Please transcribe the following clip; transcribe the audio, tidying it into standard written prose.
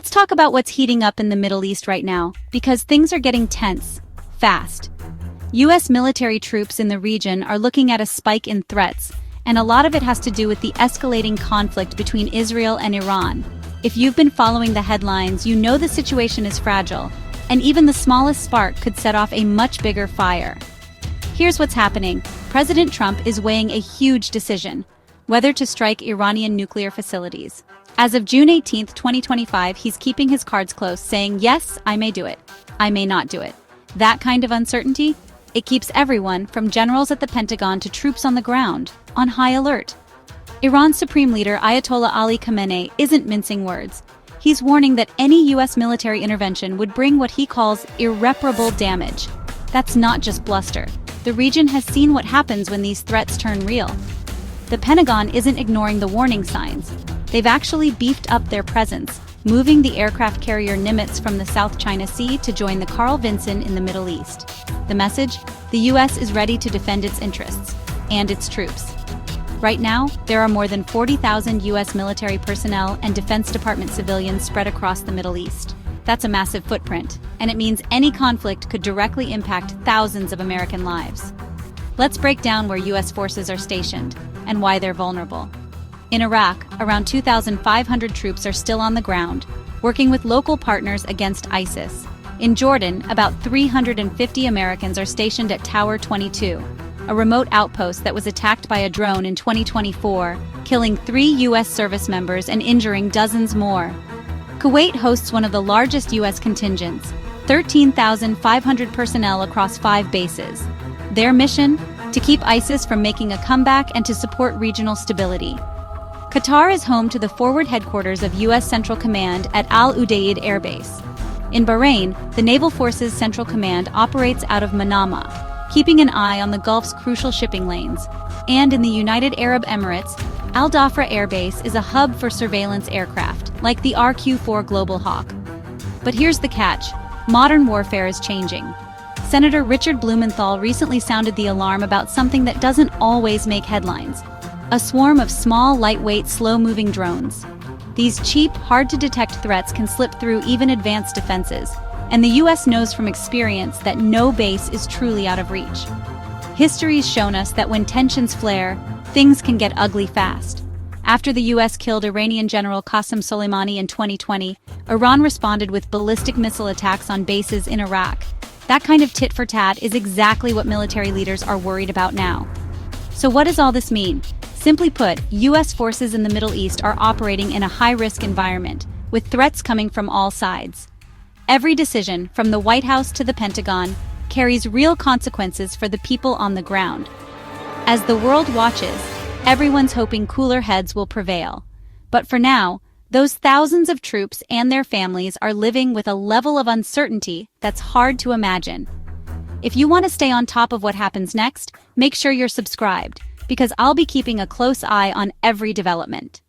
Let's talk about what's heating up in the Middle East right now, because things are getting tense, fast. U.S. military troops in the region are looking at a spike in threats, and a lot of it has to do with the escalating conflict between Israel and Iran. If you've been following the headlines, you know the situation is fragile, and even the smallest spark could set off a much bigger fire. Here's what's happening. President Trump is weighing a huge decision: whether to strike Iranian nuclear facilities. As of June 18, 2025, he's keeping his cards close, saying, yes, I may do it. I may not do it. That kind of uncertainty? It keeps everyone, from generals at the Pentagon to troops on the ground, on high alert. Iran's Supreme Leader Ayatollah Ali Khamenei isn't mincing words. He's warning that any U.S. military intervention would bring what he calls irreparable damage. That's not just bluster. The region has seen what happens when these threats turn real. The Pentagon isn't ignoring the warning signs. They've actually beefed up their presence, moving the aircraft carrier Nimitz from the South China Sea to join the Carl Vinson in the Middle East. The message? The U.S. is ready to defend its interests and its troops. Right now, there are more than 40,000 U.S. military personnel and Defense Department civilians spread across the Middle East. That's a massive footprint, and it means any conflict could directly impact thousands of American lives. Let's break down where U.S. forces are stationed and why they're vulnerable. In Iraq, around 2,500 troops are still on the ground, working with local partners against ISIS. In Jordan, about 350 Americans are stationed at Tower 22, a remote outpost that was attacked by a drone in 2024, killing 3 U.S. service members and injuring dozens more. Kuwait hosts one of the largest U.S. contingents, 13,500 personnel across 5 bases. Their mission? To keep ISIS from making a comeback and to support regional stability. Qatar is home to the forward headquarters of U.S. Central Command at Al Udeid Air Base. In Bahrain, the Naval Forces Central Command operates out of Manama, keeping an eye on the Gulf's crucial shipping lanes. And in the United Arab Emirates, Al Dhafra Air Base is a hub for surveillance aircraft, like the RQ-4 Global Hawk. But here's the catch: modern warfare is changing. Senator Richard Blumenthal recently sounded the alarm about something that doesn't always make headlines: a swarm of small, lightweight, slow-moving drones. These cheap, hard-to-detect threats can slip through even advanced defenses, and the U.S. knows from experience that no base is truly out of reach. History's shown us that when tensions flare, things can get ugly fast. After the U.S. killed Iranian General Qasem Soleimani in 2020, Iran responded with ballistic missile attacks on bases in Iraq. That kind of tit-for-tat is exactly what military leaders are worried about now. So what does all this mean? Simply put, U.S. forces in the Middle East are operating in a high-risk environment, with threats coming from all sides. Every decision, from the White House to the Pentagon, carries real consequences for the people on the ground. As the world watches, everyone's hoping cooler heads will prevail. But for now, those thousands of troops and their families are living with a level of uncertainty that's hard to imagine. If you want to stay on top of what happens next, make sure you're subscribed, because I'll be keeping a close eye on every development.